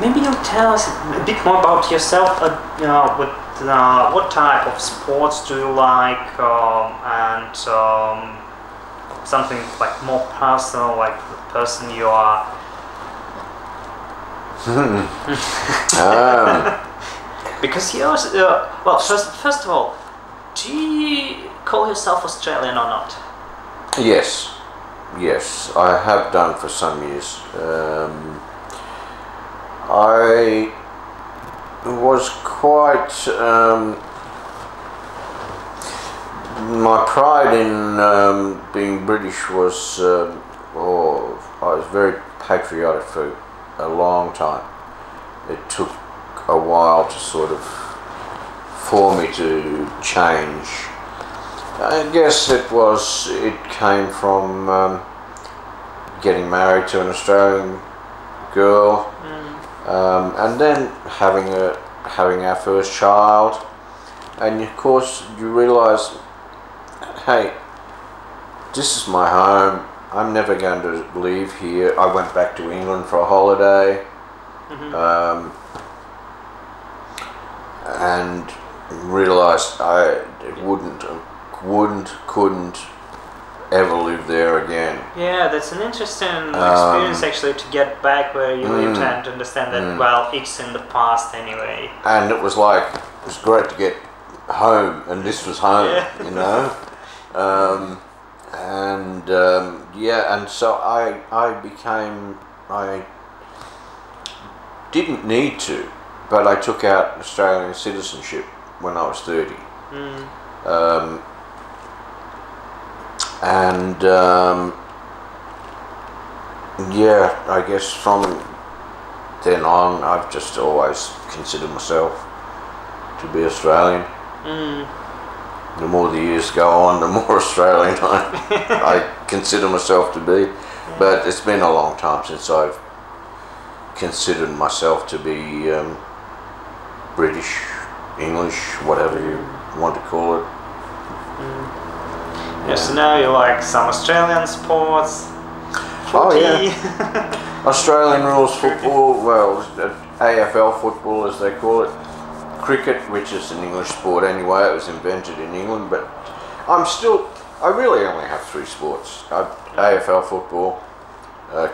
Maybe you'll tell us a bit more about yourself. What type of sports do you like, and something like more personal, like the person you are. Because you're well. First of all, do you call yourself Australian or not? Yes, yes, I have done for some years. I was quite my pride in being British was I was very patriotic for a long time. It took a while to sort of for me to change. I guess it came from getting married to an Australian girl, and then having our first child, and of course you realise, hey, this is my home. I'm never going to leave here. I went back to England for a holiday, and realised I couldn't ever live there again. Yeah, that's an interesting experience actually, to get back where you lived and to understand that, well, it's in the past anyway. And it was like, it was great to get home, and this was home, you know. And so I didn't need to, but I took out Australian citizenship when I was 30. I guess from then on I've just always considered myself to be Australian. The more the years go on, the more Australian I consider myself to be. But it's been a long time since I've considered myself to be British, English, whatever you want to call it. Yes, so now you like some Australian sports. Oh yeah. Australian rules football, well, AFL football as they call it. Cricket, which is an English sport anyway, it was invented in England, but I really only have three sports. AFL football,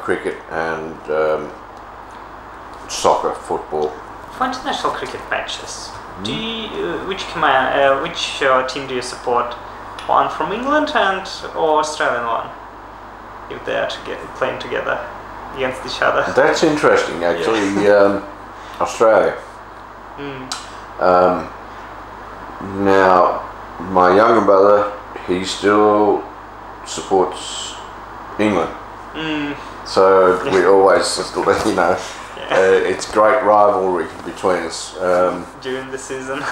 cricket, and soccer football. For international cricket matches, do you, which team do you support? One from England or Australian one? If they are playing together against each other. That's interesting, actually. Australia. Now, my younger brother, he still supports England. So we always, you know, it's great rivalry between us. During the season.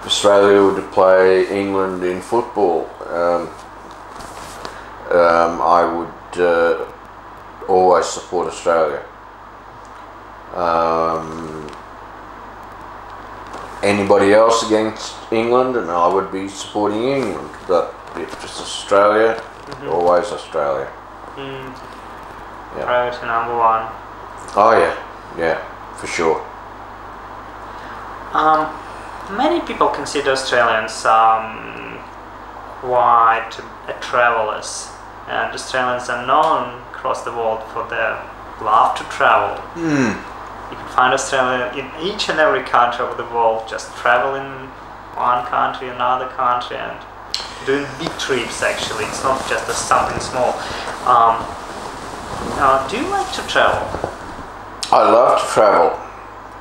Australia would play England in football. I would always support Australia. Anybody else against England, and I would be supporting England. But if it's Australia, always Australia. Priority number one. Oh yeah, for sure. Many people consider Australians quite travelers, and Australians are known across the world for their love to travel. You can find Australia in each and every country of the world, just traveling one country, another country, and doing big trips actually. It's not just something small. Do you like to travel? I love to travel.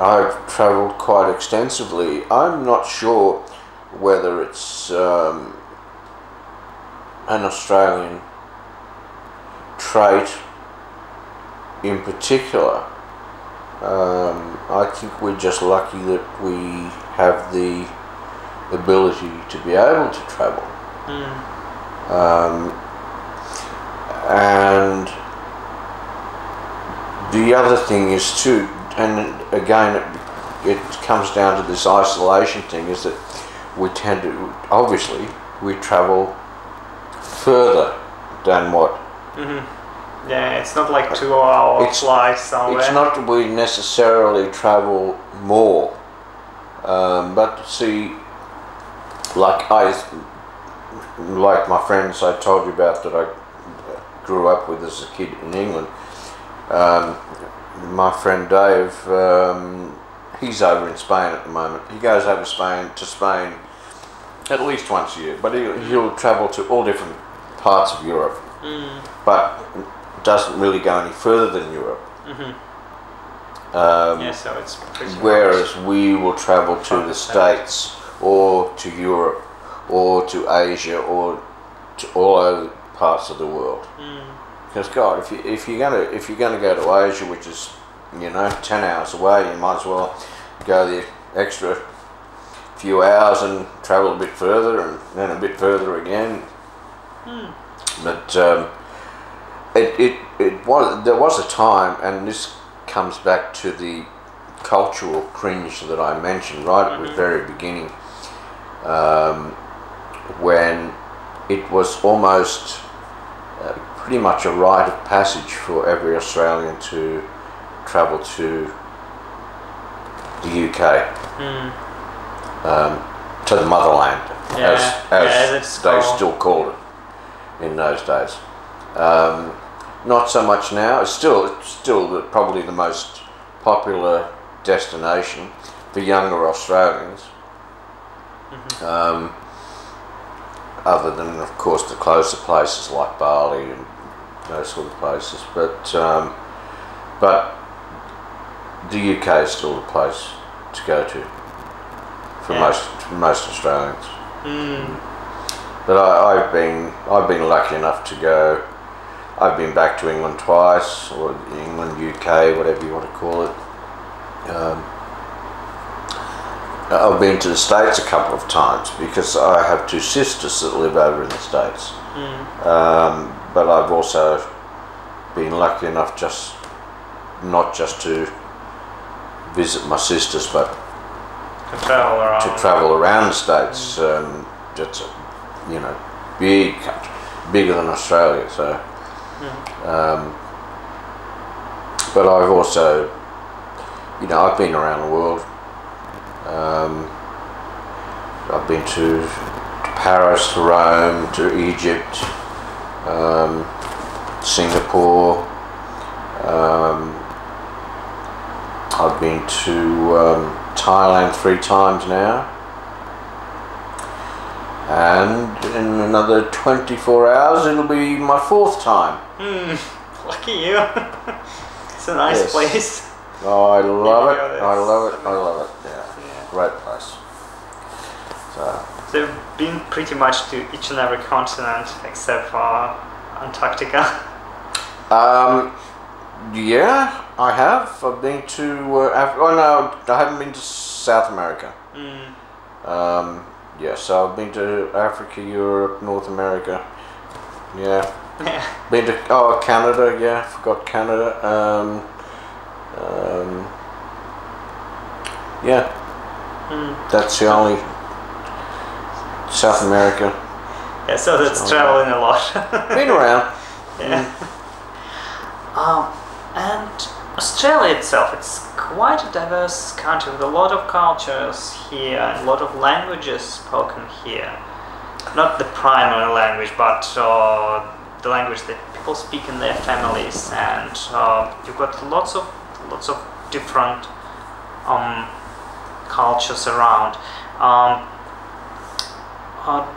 I've travelled quite extensively. I'm not sure whether it's an Australian trait in particular. I think we're just lucky that we have the ability to be able to travel. And the other thing is too, and again it comes down to this isolation thing, is that we tend to, obviously, we travel further than what Yeah, it's not like 2-hour flight somewhere. It's not that we necessarily travel more, but see, like my friends I told you about that I grew up with as a kid in England. My friend Dave, he's over in Spain at the moment. He goes over to Spain at least once a year, but he'll travel to all different parts of Europe, but doesn't really go any further than Europe. Yeah, so it's pretty whereas we will travel to the States or to Europe or to Asia or to all other parts of the world. Because God, if you're gonna go to Asia, which is 10 hours away, you might as well go the extra few hours and travel a bit further and then a bit further again. But there was a time, and this comes back to the cultural cringe that I mentioned right at the very beginning, when it was almost pretty much a rite of passage for every Australian to travel to the UK, to the motherland, as they still called it in those days. Not so much now. It's still probably the most popular destination for younger Australians. Other than, of course, the closer places like Bali and those sort of places, but the UK is still the place to go to for most Australians. But I've been lucky enough to go. I've been back to England twice, or England, UK, whatever you want to call it. I've been to the States a couple of times because I have two sisters that live over in the States. But I've also been lucky enough not just to visit my sisters, but to travel around the States. It's big country, bigger than Australia. So, but I've also, I've been around the world. I've been to Paris, to Rome, to Egypt, Singapore. I've been to Thailand 3 times now, and in another 24 hours it'll be my 4th time. Lucky you. It's a nice place. Oh, I love it. I love it. I love it. Yeah. Great place. So they've been pretty much to each and every continent except for Antarctica. Yeah, I have. I've been to Africa. Oh no, I haven't been to South America. Yeah, so I've been to Africa, Europe, North America. Yeah. Been to Canada. Yeah, forgot Canada. Yeah. That's the only South America. Yeah, so that's traveling a lot. Been around. Yeah. And Australia itself, it's quite a diverse country with a lot of cultures here and a lot of languages spoken here. Not the primary language, but the language that people speak in their families, and you've got lots of different cultures around.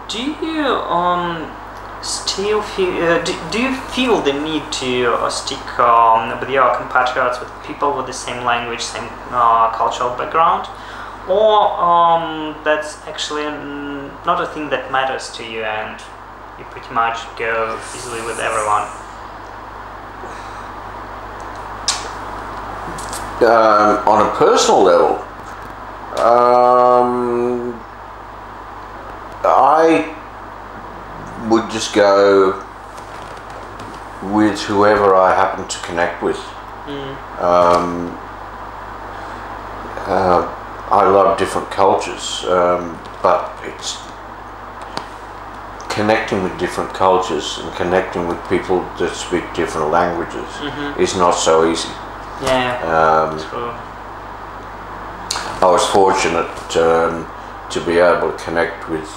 Do you still feel? Do you feel the need to stick with your compatriots, with people with the same language, same cultural background, or that's actually not a thing that matters to you, and you pretty much go easily with everyone? On a personal level, I would just go with whoever I happen to connect with. I love different cultures, but connecting with different cultures and connecting with people that speak different languages is not so easy. Yeah, true. I was fortunate to be able to connect with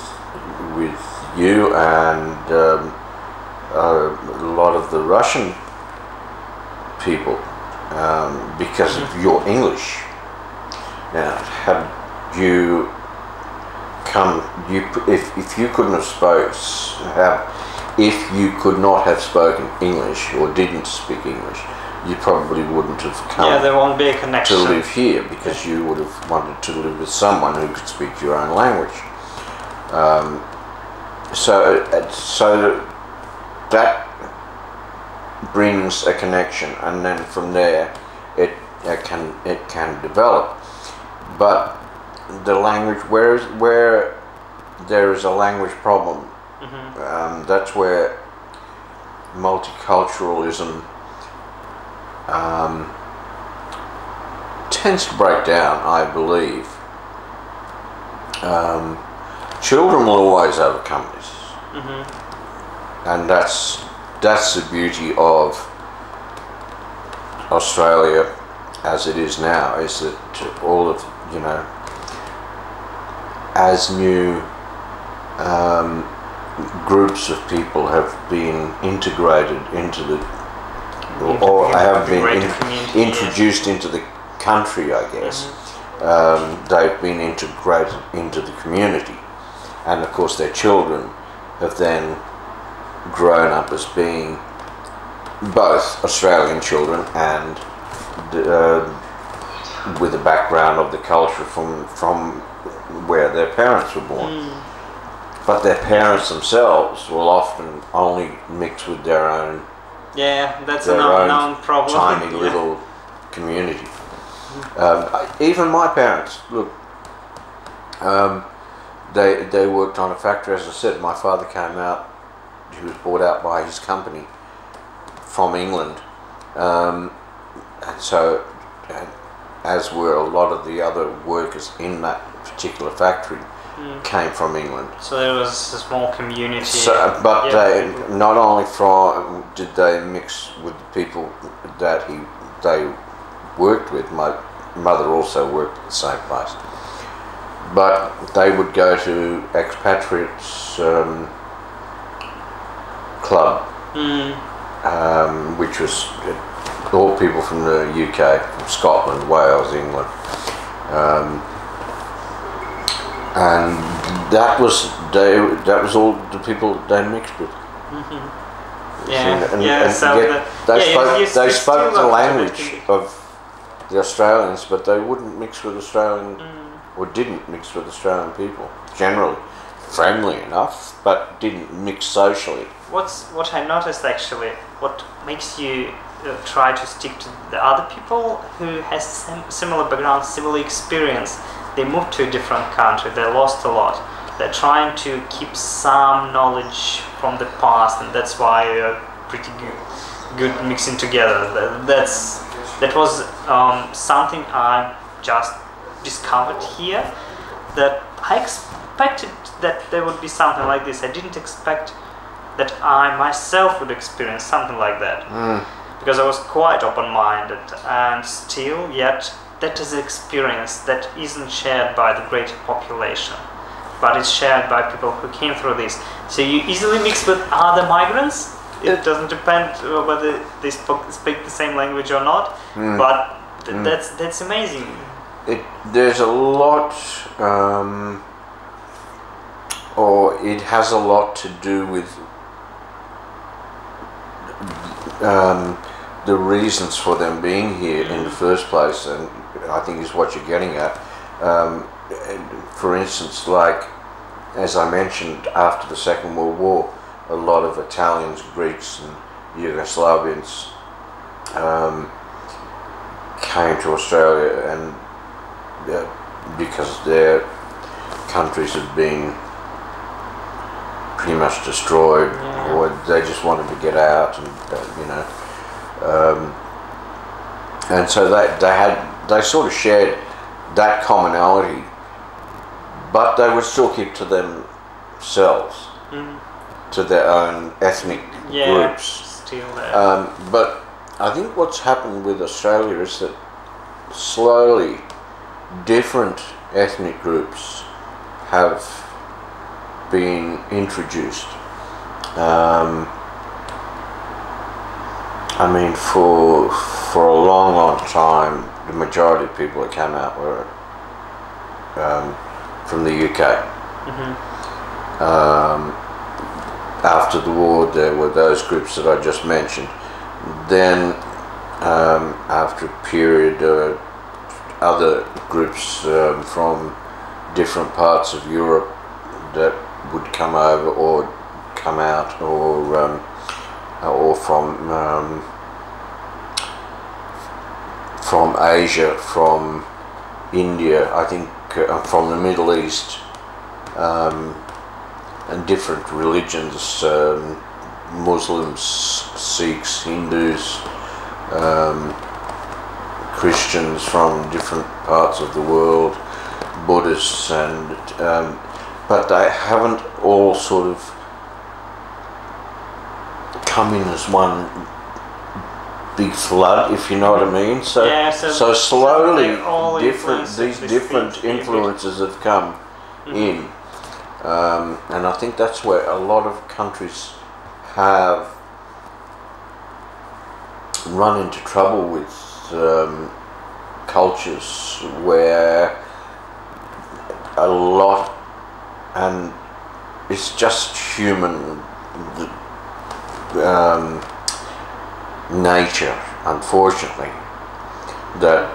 you and a lot of the Russian people because of your English. Now, had you come, if you couldn't have if you could not have spoken English or didn't speak English, you probably wouldn't have come. Yeah, there won't be a connection to live here, because you would have wanted to live with someone who could speak your own language. So that brings a connection, and then from there it can develop. But the language, where there is a language problem, that's where multiculturalism tends to break down, I believe. Children will always overcome this, and that's the beauty of Australia as it is now, is that all of, as new groups of people have been integrated into the, or have been introduced into the country, I guess. They've been integrated into the community, and of course their children have then grown up as being both Australian children and with a background of the culture from where their parents were born. But their parents themselves will often only mix with their own. Yeah, that's an unknown problem. Tiny little community. Even my parents, look, they worked on a factory. As I said, my father came out. He was bought out by his company from England, and so, as were a lot of the other workers in that particular factory, came from England. So there was a small community. So, but they not only did they mix with the people that they worked with. My mother also worked at the same place, but they would go to expatriates club, which was all people from the UK, from Scotland, Wales, England, and that was all the people they mixed with. They spoke the language of the Australians, but they wouldn't mix with Australian, or didn't mix with Australian people. Generally friendly enough, but didn't mix socially. What I noticed actually, what makes you try to stick to the other people who has similar background, similar experience. They moved to a different country, they lost a lot. They're trying to keep some knowledge from the past, and that's why you're pretty good mixing together. That was something I just discovered here, that I expected that there would be something like this. I didn't expect that I myself would experience something like that, because I was quite open-minded, and still yet that is an experience that isn't shared by the greater population, but it's shared by people who came through this. So you easily mix with other migrants. It doesn't depend whether they speak the same language or not, but that's amazing. There's a lot, or it has a lot to do with the reasons for them being here in the first place, and I think is what you're getting at. For instance, like, as I mentioned, after the Second World War, a lot of Italians, Greeks and Yugoslavians came to Australia, and because their countries had been pretty much destroyed, or they just wanted to get out, and and so they sort of shared that commonality, but they would still keep to themselves. to their own ethnic groups. Still there. But I think what's happened with Australia is that slowly different ethnic groups have been introduced. I mean, for a long time, the majority of people that came out were from the UK. After the war, there were those groups that I just mentioned. Then, after a period, other groups from different parts of Europe that would come over or come out, or from Asia, from India, I think, from the Middle East, and different religions, Muslims, Sikhs, Hindus, Christians from different parts of the world, Buddhists, and but they haven't all sort of come in as one big flood, if you know what I mean. So, yeah, so slowly, these this different influences have come in, and I think that's where a lot of countries have run into trouble with cultures where a lot, and it's just human nature, unfortunately, that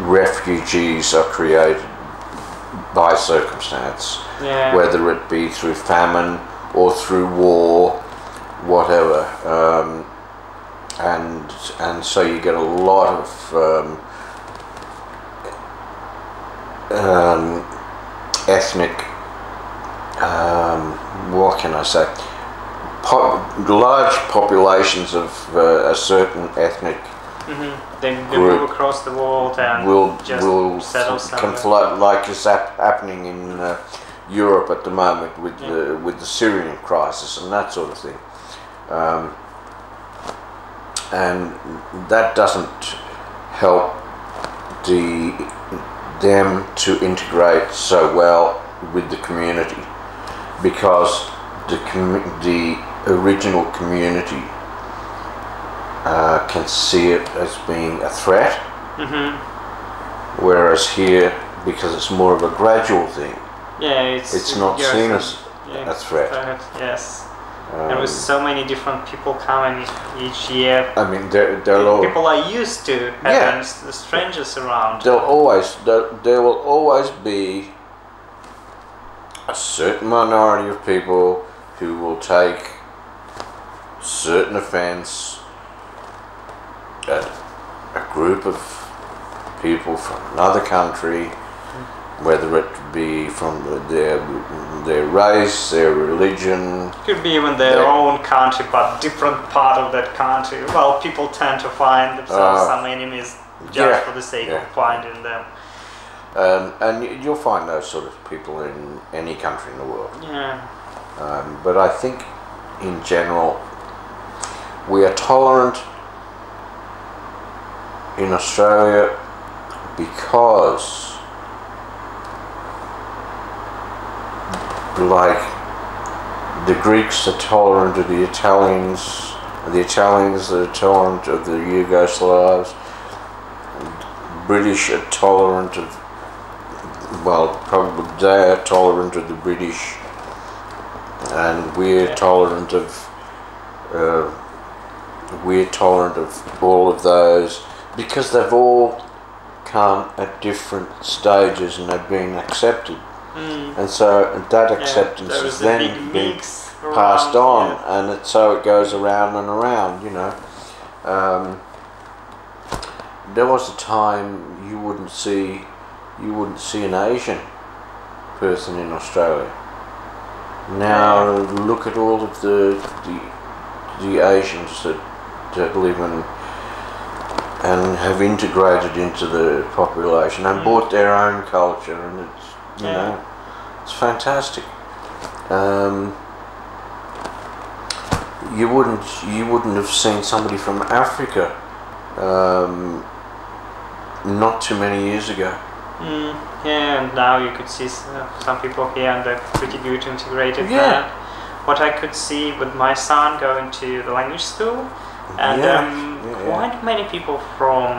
refugees are created by circumstance, whether it be through famine or through war, whatever, and so you get a lot of ethnic, what can I say, large populations of a certain ethnic They move across the world and will settle somewhere. conflict, like is happening in Europe at the moment with the Syrian crisis and that sort of thing, and that doesn't help them to integrate so well with the community, because the original community can see it as being a threat, whereas here, because it's more of a gradual thing, it's not seen as a threat. Yes. There was so many different people coming each year. I mean, people are used to having strangers around. There will always be a certain minority of people who will take certain offence at a group of people from another country, whether it be from their race, their religion. Could be even their own country, but different part of that country. Well, people tend to find themselves some enemies just for the sake of finding them. And you'll find those sort of people in any country in the world. Yeah. But I think, in general, we are tolerant in Australia because, like, the Greeks are tolerant of the Italians are tolerant of the Yugoslavs, British are tolerant of, well, probably they are tolerant of the British, and we're tolerant of all of those, because they've all come at different stages and they've been accepted. And so that acceptance has then been passed on, and so it goes around and around, you know. There was a time you wouldn't see an Asian person in Australia. Now look at all of the Asians that live and have integrated into the population and brought their own culture, and it's, you know, it's fantastic. you wouldn't have seen somebody from Africa not too many years ago. Yeah, and now you could see some people here and they're pretty good integrated. Yeah. And what I could see with my son going to the language school, and quite many people from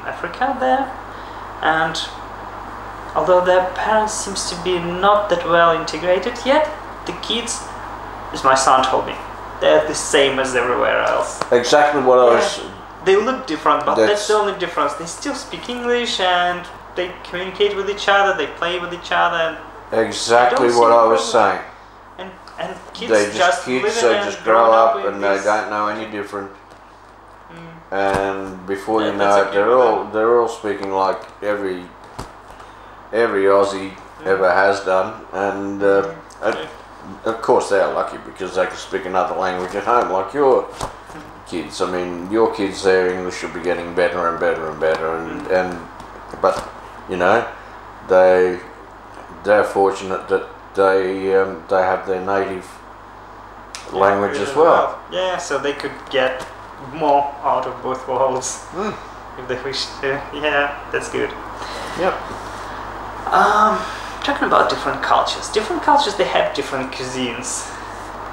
Africa there, and although their parents seems to be not that well integrated yet, the kids, as my son told me, they're the same as everywhere else. Exactly what I was. They look different, but that's the only difference. They still speak English and they communicate with each other, they play with each other. Exactly what I was saying. And kids They just grow up and they don't know any different. And before you know it, they're all speaking like every Aussie ever has done. And of course they're lucky because they can speak another language at home like your kids. I mean, your kids, their English will be getting better and better and better. But you know, they're fortunate that they have their native language as well. Yeah, so they could get more out of both worlds if they wish to. Yeah, that's good. Yep. Talking about different cultures. Different cultures, they have different cuisines,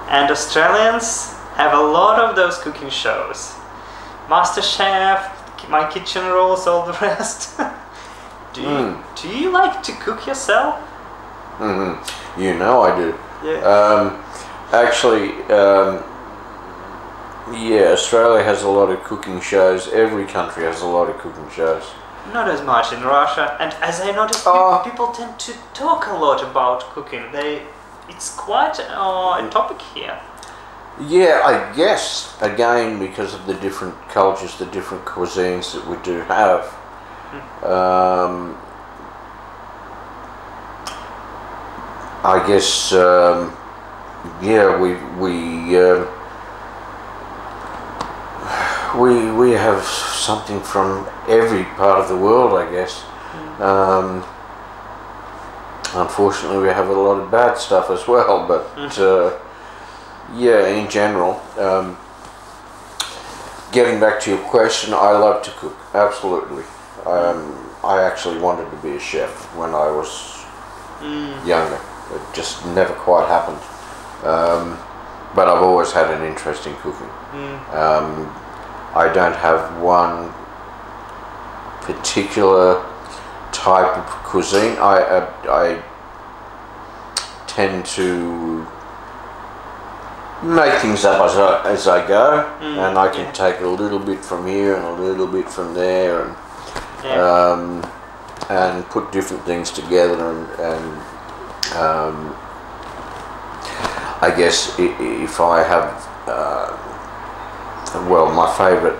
and Australians have a lot of those cooking shows. MasterChef, My Kitchen Rules, all the rest. Do you like to cook yourself? You know I do. Yeah. Actually, yeah, Australia has a lot of cooking shows. Every country has a lot of cooking shows. Not as much in Russia, and as I noticed, people tend to talk a lot about cooking. It's quite a topic here. Yeah, I guess, again, because of the different cultures, the different cuisines that we do have. I guess, yeah, we have something from every part of the world, I guess. Unfortunately, we have a lot of bad stuff as well, but yeah, in general. Getting back to your question, I love to cook, absolutely. I actually wanted to be a chef when I was younger. It just never quite happened. But I've always had an interest in cooking. I don't have one particular type of cuisine. I tend to make things up as I go, and I can take a little bit from here and a little bit from there, and put different things together, and I guess if I have well, my favourite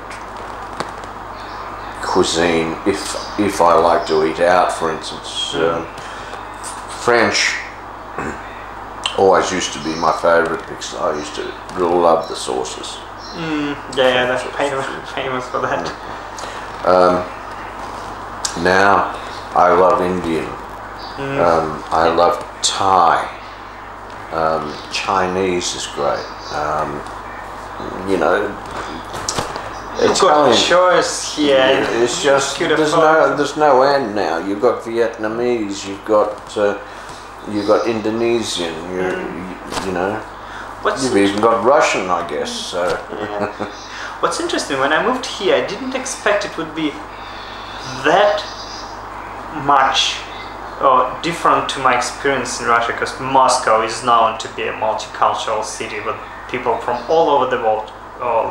cuisine, if I like to eat out, for instance, French always used to be my favourite because I used to really love the sauces. Yeah, that's famous for that. Now I love Indian. I love Thai. Chinese is great. You know, you've got a choice here. It's just there's no end now. You've got Vietnamese. You've got Indonesian. You know. You've even got Russian, I guess. So. What's interesting, when I moved here, I didn't expect it would be that much different to my experience in Russia, because Moscow is known to be a multicultural city with people from all over the world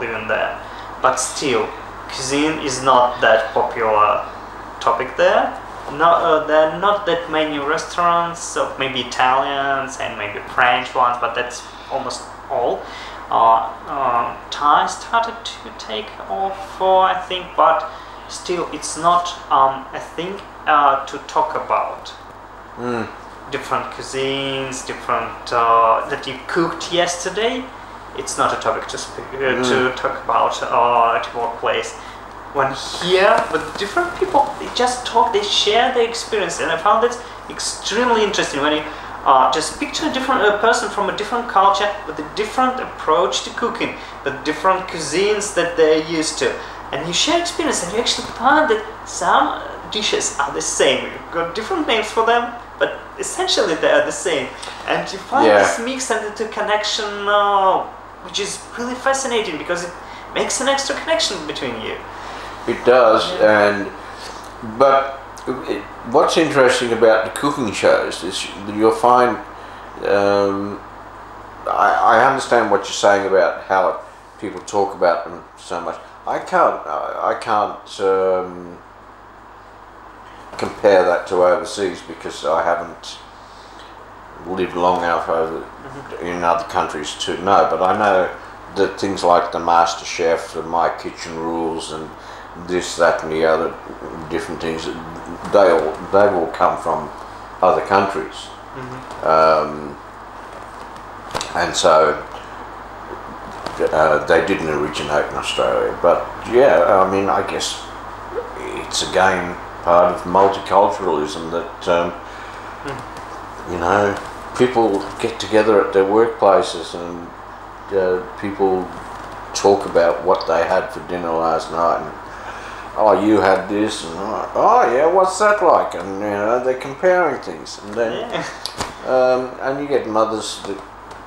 living there. But still, cuisine is not that popular topic there. There are not that many restaurants, so maybe Italians and maybe French ones, but that's almost all. Thai started to take off, I think, but still it's not a thing to talk about. Different cuisines, different that you cooked yesterday. It's not a topic to talk about at workplace. When here with different people, they just talk, they share their experience, and I found it extremely interesting. When you Just picture a different person from a different culture with a different approach to cooking, with different cuisines that they're used to, and you share experience, and you actually find that some dishes are the same. You've got different names for them, but essentially they are the same, and you find this mix and the connection, which is really fascinating because it makes an extra connection between you. It does, but what's interesting about the cooking shows is you'll find, I understand what you're saying about how people talk about them so much. I can't compare that to overseas because I haven't lived long enough in other countries to know, but I know that things like the Master Chef, the My Kitchen Rules, and this, that, and the other different things, they all come from other countries, and so they didn't originate in Australia. But yeah, I mean, I guess it's again part of multiculturalism that you know, people get together at their workplaces and people talk about what they had for dinner last night, and oh, you had this, and oh yeah, what's that like? And you know, they're comparing things, and then and you get mothers that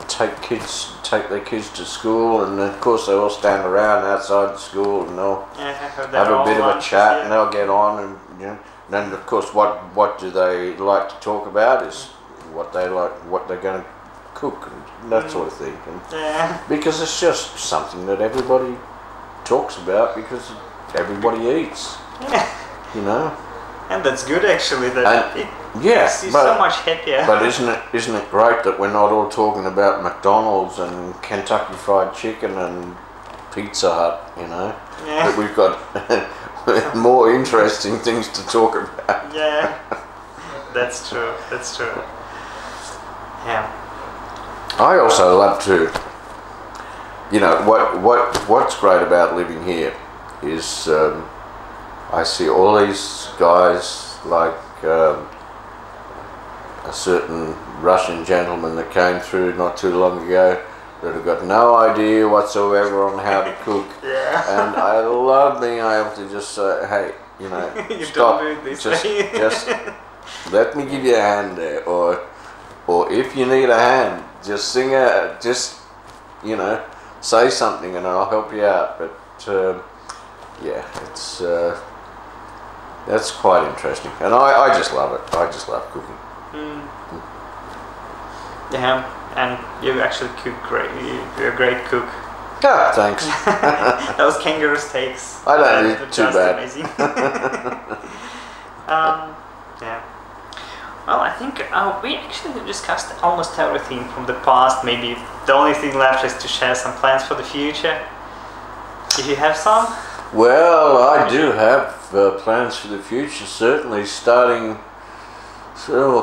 take their kids to school, and of course they all stand around outside the school and they'll have a bit of a chat, and they'll get on, and you know, and then of course what do they like to talk about is what they like, what they're going to cook, and that sort of thing, and because it's just something that everybody talks about because everybody eats, you know. And that's good actually. That yes, so much happier. But isn't it great that we're not all talking about McDonald's and Kentucky Fried Chicken and Pizza Hut, you know? Yeah. That we've got more interesting things to talk about. Yeah, that's true. That's true. Yeah. I also love to, you know, what's great about living here is I see all these guys like a certain Russian gentleman that came through not too long ago that have got no idea whatsoever on how to cook. And I love being able to just say, hey, you know, you stop, don't do this just let me give you a hand there, or if you need a hand, just sing out, just, you know, say something and I'll help you out. But yeah, it's that's quite interesting, and I just love it. I just love cooking. Yeah, and you actually cook great. You're a great cook. Yeah, thanks. Those kangaroo steaks. I don't do too bad. Amazing. Yeah. Well, I think we actually discussed almost everything from the past. Maybe the only thing left is to share some plans for the future. If you have some? Well, I do have plans for the future, certainly starting,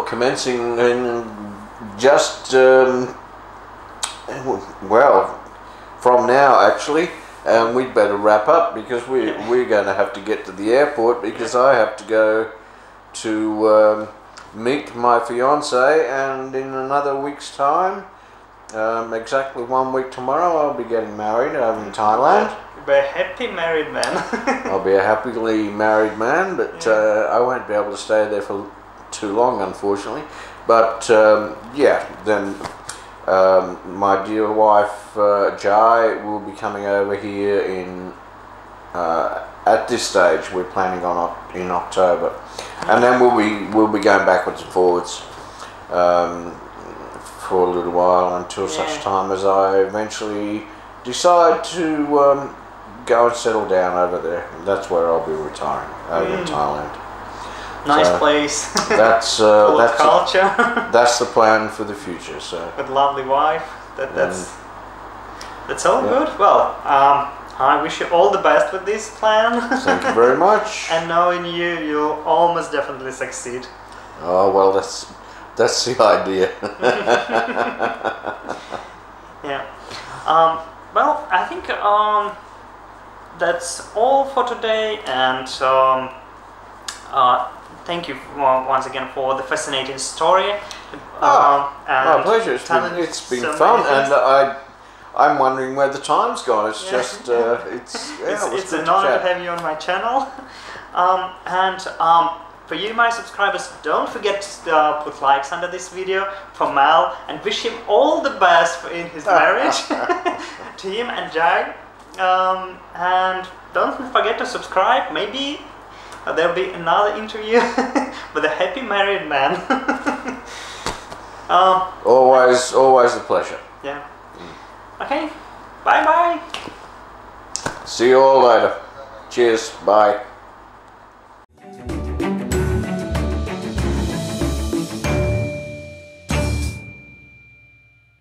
commencing in just, well, from now actually, and we'd better wrap up because we're going to have to get to the airport because I have to go to meet my fiance, and in another week's time, exactly 1 week tomorrow, I'll be getting married over in Thailand. You'll be a happy married man. I'll be a happily married man, but I won't be able to stay there for too long, unfortunately. But yeah, then my dear wife Jai will be coming over here in at this stage. We're planning on in October, and then we'll be going backwards and forwards for a little while until such time as I eventually decide to go and settle down over there. That's where I'll be retiring, over in Thailand. Nice place. That's full of culture. That's the plan for the future. So with lovely wife. That's all good. Well, I wish you all the best with this plan. Thank you very much. And knowing you, you'll almost definitely succeed. Oh well, that's the idea. Yeah. Well, I think that's all for today, and thank you once again for the fascinating story. My pleasure. It's been so fun, and I'm wondering where the time's gone. It's just it's an honor to have you on my channel. For you, my subscribers, don't forget to put likes under this video for Mal and wish him all the best in his marriage to him and Jai. And don't forget to subscribe. Maybe there'll be another interview with a happy married man. Always a pleasure. Yeah. Okay. Bye bye. See you all later. Cheers. Bye.